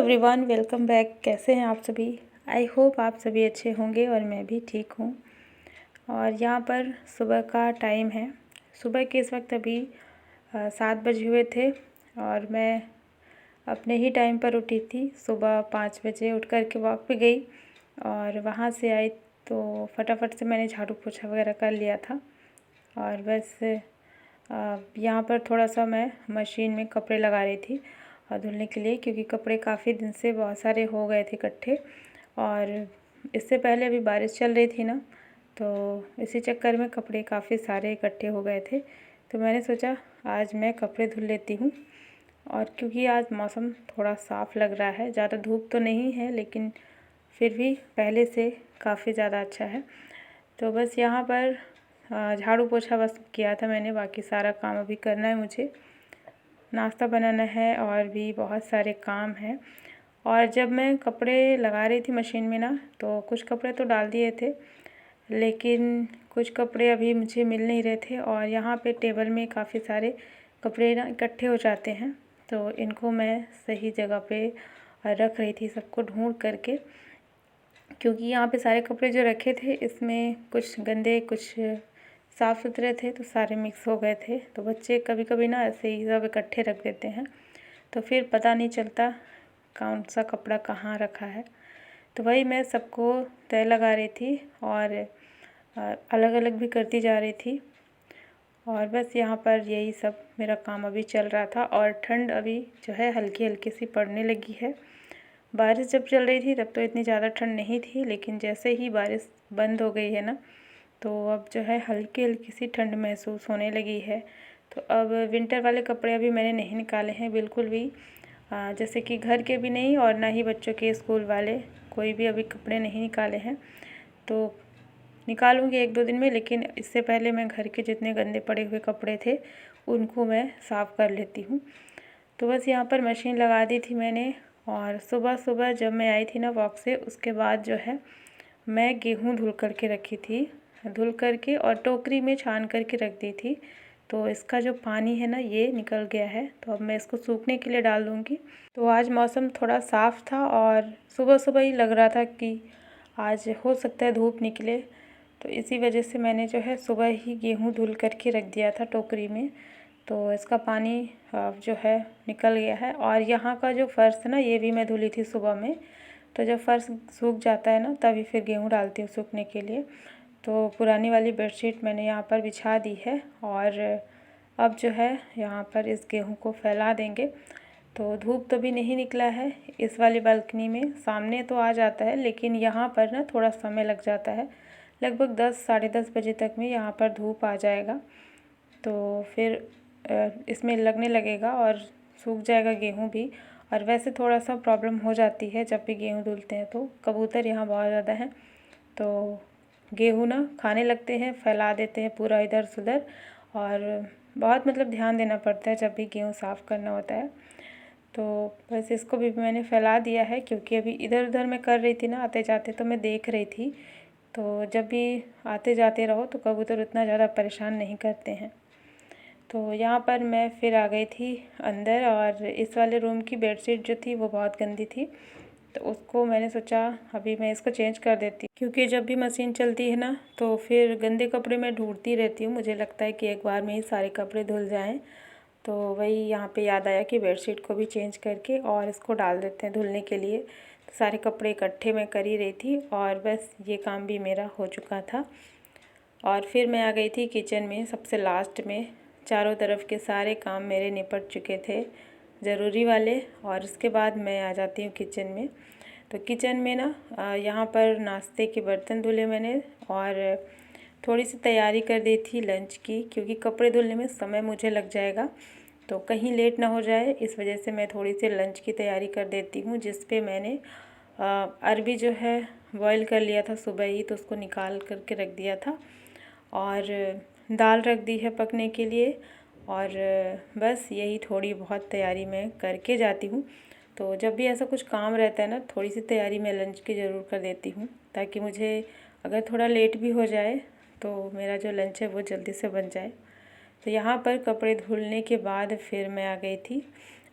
Everyone, welcome back. कैसे हैं आप सभी? आई होप आप सभी अच्छे होंगे और मैं भी ठीक हूँ। और यहाँ पर सुबह का टाइम है। सुबह के इस वक्त अभी 7 बजे हुए थे और मैं अपने ही टाइम पर उठी थी। सुबह 5 बजे उठ कर के वॉक पे गई और वहाँ से आई तो फटाफट से मैंने झाड़ू पोछा वगैरह कर लिया था। और बस यहाँ पर थोड़ा सा मैं मशीन में कपड़े लगा रही थी धुलने के लिए, क्योंकि कपड़े काफ़ी दिन से बहुत सारे हो गए थे इकट्ठे। और इससे पहले अभी बारिश चल रही थी ना, तो इसी चक्कर में कपड़े काफ़ी सारे इकट्ठे हो गए थे। तो मैंने सोचा आज मैं कपड़े धुल लेती हूँ। और क्योंकि आज मौसम थोड़ा साफ़ लग रहा है, ज़्यादा धूप तो नहीं है लेकिन फिर भी पहले से काफ़ी ज़्यादा अच्छा है। तो बस यहाँ पर झाड़ू पोछा बस किया था मैंने, बाकी सारा काम अभी करना है मुझे। नाश्ता बनाना है और भी बहुत सारे काम हैं। और जब मैं कपड़े लगा रही थी मशीन में ना, तो कुछ कपड़े तो डाल दिए थे लेकिन कुछ कपड़े अभी मुझे मिल नहीं रहे थे। और यहाँ पे टेबल में काफ़ी सारे कपड़े ना इकट्ठे हो जाते हैं, तो इनको मैं सही जगह पे रख रही थी सबको ढूंढ करके, क्योंकि यहाँ पे सारे कपड़े जो रखे थे इसमें कुछ गंदे कुछ साफ़ सुथरे थे, तो सारे मिक्स हो गए थे। तो बच्चे कभी कभी ना ऐसे ही सब इकट्ठे रख देते हैं, तो फिर पता नहीं चलता कौन सा कपड़ा कहाँ रखा है। तो वही मैं सबको तय लगा रही थी और अलग अलग भी करती जा रही थी। और बस यहाँ पर यही सब मेरा काम अभी चल रहा था। और ठंड अभी जो है हल्की हल्की सी पड़ने लगी है। बारिश जब चल रही थी तब तो इतनी ज़्यादा ठंड नहीं थी, लेकिन जैसे ही बारिश बंद हो गई है ना, तो अब जो है हल्की हल्की सी ठंड महसूस होने लगी है। तो अब विंटर वाले कपड़े अभी मैंने नहीं निकाले हैं बिल्कुल भी, जैसे कि घर के भी नहीं और ना ही बच्चों के स्कूल वाले, कोई भी अभी कपड़े नहीं निकाले हैं। तो निकालूंगी 1-2 दिन में, लेकिन इससे पहले मैं घर के जितने गंदे पड़े हुए कपड़े थे उनको मैं साफ़ कर लेती हूँ। तो बस यहाँ पर मशीन लगा दी थी मैंने। और सुबह सुबह जब मैं आई थी ना वॉक से, उसके बाद जो है मैं गेहूँ धुल करके रखी थी, धुल करके और टोकरी में छान करके रख दी थी। तो इसका जो पानी है ना ये निकल गया है, तो अब मैं इसको सूखने के लिए डाल दूँगी। तो आज मौसम थोड़ा साफ़ था और सुबह सुबह ही लग रहा था कि आज हो सकता है धूप निकले, तो इसी वजह से मैंने जो है सुबह ही गेहूँ धुल करके रख दिया था टोकरी में। तो इसका पानी जो है निकल गया है। और यहाँ का जो फ़र्श है ना ये भी मैं धुली थी सुबह में। तो जब फ़र्श सूख जाता है ना तभी फिर गेहूँ डालती हूँ सूखने के लिए। तो पुरानी वाली बेडशीट मैंने यहाँ पर बिछा दी है और अब जो है यहाँ पर इस गेहूँ को फैला देंगे। तो धूप तो भी नहीं निकला है इस वाली बालकनी में, सामने तो आ जाता है लेकिन यहाँ पर ना थोड़ा समय लग जाता है। लगभग 10 साढ़े 10 बजे तक में यहाँ पर धूप आ जाएगा, तो फिर इसमें लगने लगेगा और सूख जाएगा गेहूँ भी। और वैसे थोड़ा सा प्रॉब्लम हो जाती है जब भी गेहूँ धुलते हैं, तो कबूतर यहाँ बहुत ज़्यादा हैं, तो गेहूँ ना खाने लगते हैं, फैला देते हैं पूरा इधर से उधर। और बहुत मतलब ध्यान देना पड़ता है जब भी गेहूँ साफ़ करना होता है। तो बस इसको भी मैंने फैला दिया है, क्योंकि अभी इधर उधर मैं कर रही थी ना आते जाते, तो मैं देख रही थी। तो जब भी आते जाते रहो तो कबूतर उतना ज़्यादा परेशान नहीं करते हैं। तो यहाँ पर मैं फिर आ गई थी अंदर, और इस वाले रूम की बेडशीट जो थी वो बहुत गंदी थी, तो उसको मैंने सोचा अभी मैं इसको चेंज कर देती, क्योंकि जब भी मशीन चलती है ना तो फिर गंदे कपड़े मैं ढूंढती रहती हूँ। मुझे लगता है कि एक बार में ही सारे कपड़े धुल जाएं। तो वही यहाँ पे याद आया कि बेडशीट को भी चेंज करके और इसको डाल देते हैं धुलने के लिए। तो सारे कपड़े इकट्ठे मैं कर ही रही थी और बस ये काम भी मेरा हो चुका था। और फिर मैं आ गई थी किचन में सबसे लास्ट में। चारों तरफ के सारे काम मेरे निपट चुके थे ज़रूरी वाले, और उसके बाद मैं आ जाती हूँ किचन में। तो किचन में ना यहाँ पर नाश्ते के बर्तन धुले मैंने और थोड़ी सी तैयारी कर दी थी लंच की, क्योंकि कपड़े धुलने में समय मुझे लग जाएगा तो कहीं लेट ना हो जाए, इस वजह से मैं थोड़ी सी लंच की तैयारी कर देती हूँ। जिस पे मैंने अरबी जो है बॉईल कर लिया था सुबह ही, तो उसको निकाल करके रख दिया था और दाल रख दी है पकने के लिए। और बस यही थोड़ी बहुत तैयारी मैं करके जाती हूँ। तो जब भी ऐसा कुछ काम रहता है ना, थोड़ी सी तैयारी मैं लंच की ज़रूर कर देती हूँ, ताकि मुझे अगर थोड़ा लेट भी हो जाए तो मेरा जो लंच है वो जल्दी से बन जाए। तो यहाँ पर कपड़े धुलने के बाद फिर मैं आ गई थी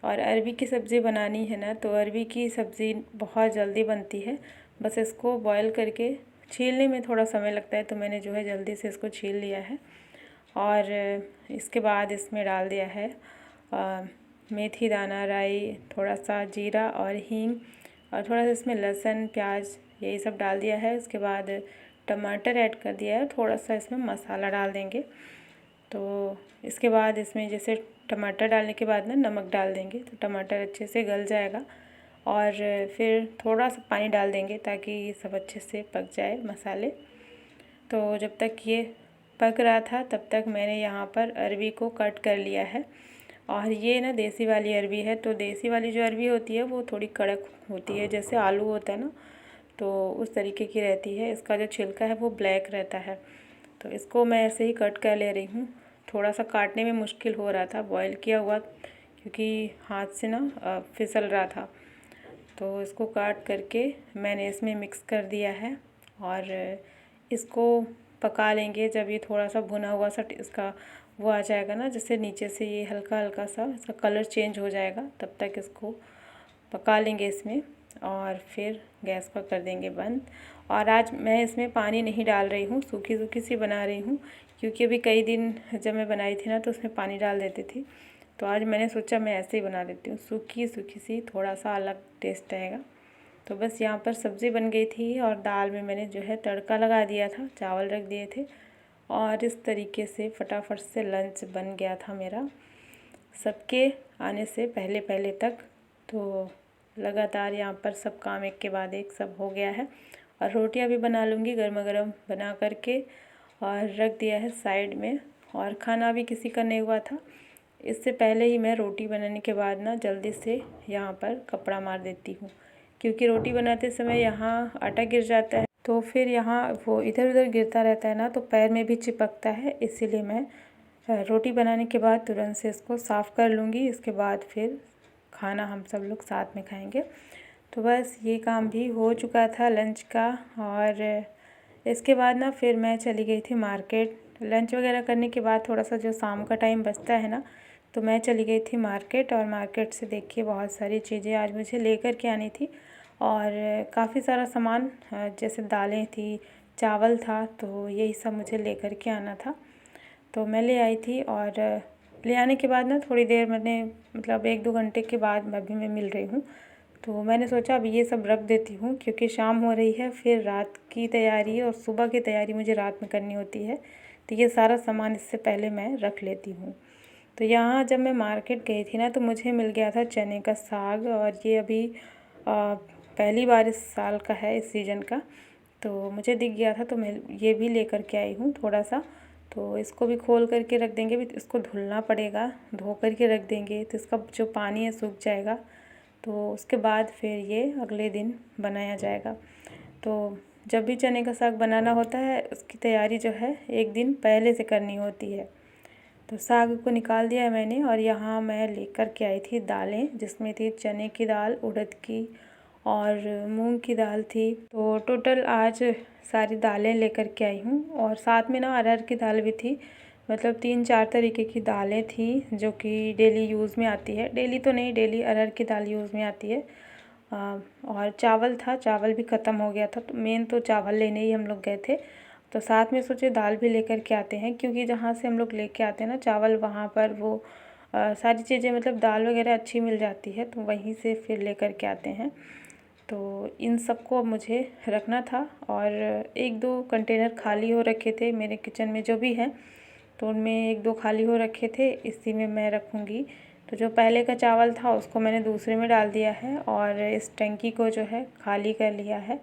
और अरबी की सब्ज़ी बनानी है ना, तो अरबी की सब्ज़ी बहुत जल्दी बनती है। बस इसको बॉईल करके छीलने में थोड़ा समय लगता है, तो मैंने जो है जल्दी से इसको छील लिया है। और इसके बाद इसमें डाल दिया है मेथी दाना, राई, थोड़ा सा जीरा और हींग, और थोड़ा सा इसमें लहसुन, प्याज, यही सब डाल दिया है। उसके बाद टमाटर ऐड कर दिया है, थोड़ा सा इसमें मसाला डाल देंगे। तो इसके बाद इसमें जैसे टमाटर डालने के बाद ना नमक डाल देंगे, तो टमाटर अच्छे से गल जाएगा। और फिर थोड़ा सा पानी डाल देंगे ताकि ये सब अच्छे से पक जाए मसाले। तो जब तक ये पक रहा था तब तक मैंने यहाँ पर अरबी को कट कर लिया है। और ये ना देसी वाली अरबी है, तो देसी वाली जो अरबी होती है वो थोड़ी कड़क होती है, जैसे आलू होता है ना, तो उस तरीके की रहती है। इसका जो छिलका है वो ब्लैक रहता है। तो इसको मैं ऐसे ही कट कर ले रही हूँ। थोड़ा सा काटने में मुश्किल हो रहा था बॉईल किया हुआ, क्योंकि हाथ से ना फिसल रहा था। तो इसको काट करके मैंने इसमें मिक्स कर दिया है और इसको पका लेंगे। जब ये थोड़ा सा भुना हुआ सा इसका वो आ जाएगा ना, जैसे नीचे से ये हल्का हल्का सा इसका कलर चेंज हो जाएगा, तब तक इसको पका लेंगे इसमें। और फिर गैस पर कर देंगे बंद। और आज मैं इसमें पानी नहीं डाल रही हूँ, सूखी सूखी सी बना रही हूँ, क्योंकि अभी कई दिन जब मैं बनाई थी ना तो उसमें पानी डाल देती थी। तो आज मैंने सोचा मैं ऐसे ही बना देती हूँ, सूखी सूखी सी, थोड़ा सा अलग टेस्ट आएगा। तो बस यहाँ पर सब्ज़ी बन गई थी और दाल में मैंने जो है तड़का लगा दिया था, चावल रख दिए थे, और इस तरीके से फटाफट से लंच बन गया था मेरा सबके आने से पहले पहले तक। तो लगातार यहाँ पर सब काम एक के बाद एक सब हो गया है। और रोटियाँ भी बना लूँगी गर्मा गर्म बना करके, और रख दिया है साइड में। और खाना भी किसी का नहीं हुआ था, इससे पहले ही मैं रोटी बनाने के बाद ना जल्दी से यहाँ पर कपड़ा मार देती हूँ, क्योंकि रोटी बनाते समय यहाँ आटा गिर जाता है, तो फिर यहाँ वो इधर उधर गिरता रहता है ना, तो पैर में भी चिपकता है। इसीलिए मैं रोटी बनाने के बाद तुरंत से इसको साफ़ कर लूँगी। इसके बाद फिर खाना हम सब लोग साथ में खाएंगे। तो बस ये काम भी हो चुका था लंच का। और इसके बाद ना फिर मैं चली गई थी मार्केट। लंच वगैरह करने के बाद थोड़ा सा जो शाम का टाइम बचता है ना, तो मैं चली गई थी मार्केट। और मार्केट से देखिए बहुत सारी चीज़ें आज मुझे लेकर के आनी थी, और काफ़ी सारा सामान, जैसे दालें थी, चावल था, तो यही सब मुझे लेकर के आना था। तो मैं ले आई थी। और ले आने के बाद ना थोड़ी देर मैंने, मतलब 1-2 घंटे के बाद अभी मैं मिल रही हूँ, तो मैंने सोचा अभी ये सब रख देती हूँ, क्योंकि शाम हो रही है, फिर रात की तैयारी और सुबह की तैयारी मुझे रात में करनी होती है। तो ये सारा सामान इससे पहले मैं रख लेती हूँ। तो यहाँ जब मैं मार्केट गई थी ना, तो मुझे मिल गया था चने का साग, और ये अभी पहली बार इस साल का है, इस सीज़न का, तो मुझे दिख गया था, तो मैं ये भी लेकर के आई हूँ थोड़ा सा। तो इसको भी खोल करके रख देंगे, भी इसको धुलना पड़ेगा, धो करके रख देंगे तो इसका जो पानी है सूख जाएगा, तो उसके बाद फिर ये अगले दिन बनाया जाएगा। तो जब भी चने का साग बनाना होता है, उसकी तैयारी जो है 1 दिन पहले से करनी होती है। तो साग को निकाल दिया है मैंने, और यहाँ मैं लेकर के आई थी दालें, जिसमें थी चने की दाल, उड़द की और मूंग की दाल थी। तो टोटल आज सारी दालें लेकर के आई हूँ। और साथ में ना अरहर की दाल भी थी, मतलब 3-4 तरीके की दालें थी जो कि डेली यूज़ में आती है। डेली तो नहीं, डेली अरहर की दाल यूज़ में आती है। और चावल था, चावल भी ख़त्म हो गया था, तो मेन तो चावल लेने ही हम लोग गए थे। तो साथ में सोचे दाल भी लेकर के आते हैं, क्योंकि जहाँ से हम लोग लेके आते हैं ना चावल, वहाँ पर वो सारी चीज़ें, मतलब दाल वगैरह अच्छी मिल जाती है, तो वहीं से फिर लेकर के आते हैं। तो इन सबको मुझे रखना था। और 1-2 कंटेनर खाली हो रखे थे मेरे किचन में जो भी हैं, तो उनमें 1-2 खाली हो रखे थे, इसी में मैं रखूँगी। तो जो पहले का चावल था उसको मैंने दूसरे में डाल दिया है, और इस टंकी को जो है खाली कर लिया है।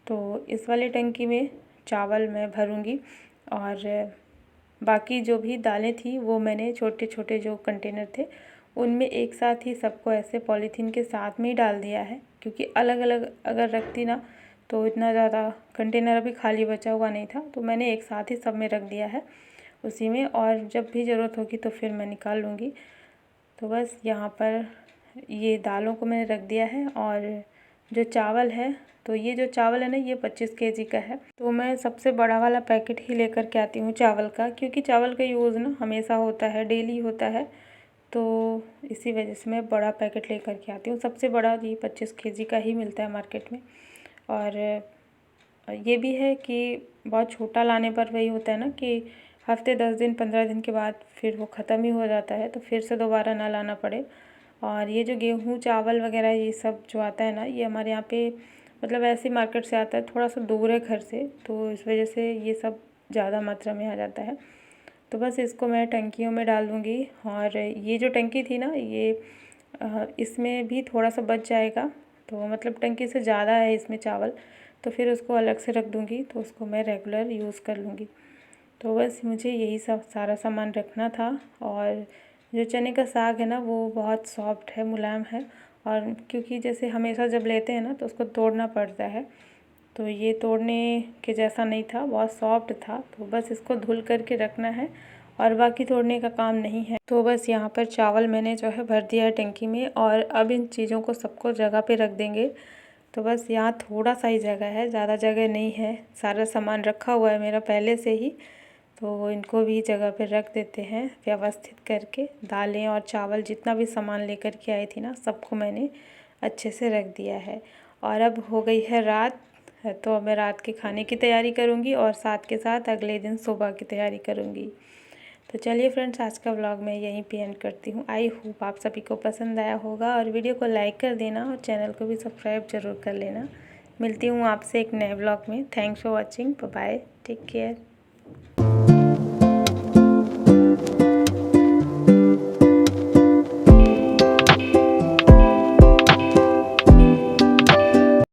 तो इस वाली टंकी में चावल मैं भरूँगी, और बाकी जो भी दालें थी वो मैंने छोटे छोटे जो कंटेनर थे उनमें एक साथ ही सबको ऐसे पॉलीथीन के साथ में ही डाल दिया है, क्योंकि अलग अलग अगर रखती ना तो इतना ज़्यादा कंटेनर अभी खाली बचा हुआ नहीं था, तो मैंने एक साथ ही सब में रख दिया है उसी में। और जब भी ज़रूरत होगी तो फिर मैं निकाल लूँगी। तो बस यहाँ पर ये दालों को मैंने रख दिया है। और जो चावल है, तो ये जो चावल है ना, ये 25 केजी का है, तो मैं सबसे बड़ा वाला पैकेट ही लेकर के आती हूँ चावल का, क्योंकि चावल का यूज़ ना हमेशा होता है, डेली होता है। तो इसी वजह से मैं बड़ा पैकेट लेकर के आती हूँ। सबसे बड़ा ये 25 केजी का ही मिलता है मार्केट में। और ये भी है कि बहुत छोटा लाने पर वही होता है ना कि हफ्ते 10 दिन 15 दिन के बाद फिर वो ख़त्म ही हो जाता है, तो फिर से दोबारा ना लाना पड़े। और ये जो गेहूँ चावल वगैरह ये सब जो आता है ना, ये हमारे यहाँ पे मतलब ऐसे मार्केट से आता है, थोड़ा सा दूर है घर से, तो इस वजह से ये सब ज़्यादा मात्रा में आ जाता है। तो बस इसको मैं टंकियों में डाल दूँगी। और ये जो टंकी थी ना, ये इसमें भी थोड़ा सा बच जाएगा, तो मतलब टंकी से ज़्यादा है इसमें चावल, तो फिर उसको अलग से रख दूँगी, तो उसको मैं रेगुलर यूज़ कर लूँगी। तो बस मुझे यही सब सारा सामान रखना था। और जो चने का साग है ना, वो बहुत सॉफ्ट है, मुलायम है। और क्योंकि जैसे हमेशा जब लेते हैं ना तो उसको तोड़ना पड़ता है, तो ये तोड़ने के जैसा नहीं था, बहुत सॉफ्ट था। तो बस इसको धुल करके रखना है और बाकी तोड़ने का काम नहीं है। तो बस यहाँ पर चावल मैंने जो है भर दिया है टंकी में, और अब इन चीज़ों को सबको जगह पे रख देंगे। तो बस यहाँ थोड़ा सा ही जगह है, ज़्यादा जगह नहीं है, सारा सामान रखा हुआ है मेरा पहले से ही। तो इनको भी जगह पे रख देते हैं व्यवस्थित करके। दालें और चावल जितना भी सामान लेकर के आई थी ना, सबको मैंने अच्छे से रख दिया है। और अब हो गई है रात, तो अब मैं रात के खाने की तैयारी करूँगी और साथ के साथ अगले दिन सुबह की तैयारी करूँगी। तो चलिए फ्रेंड्स, आज का व्लॉग मैं यहीं पे एंड करती हूँ। आई होप आप सभी को पसंद आया होगा, और वीडियो को लाइक कर देना और चैनल को भी सब्सक्राइब ज़रूर कर लेना। मिलती हूँ आपसे एक नए व्लॉग में। Thanks for watching, bye bye, take care.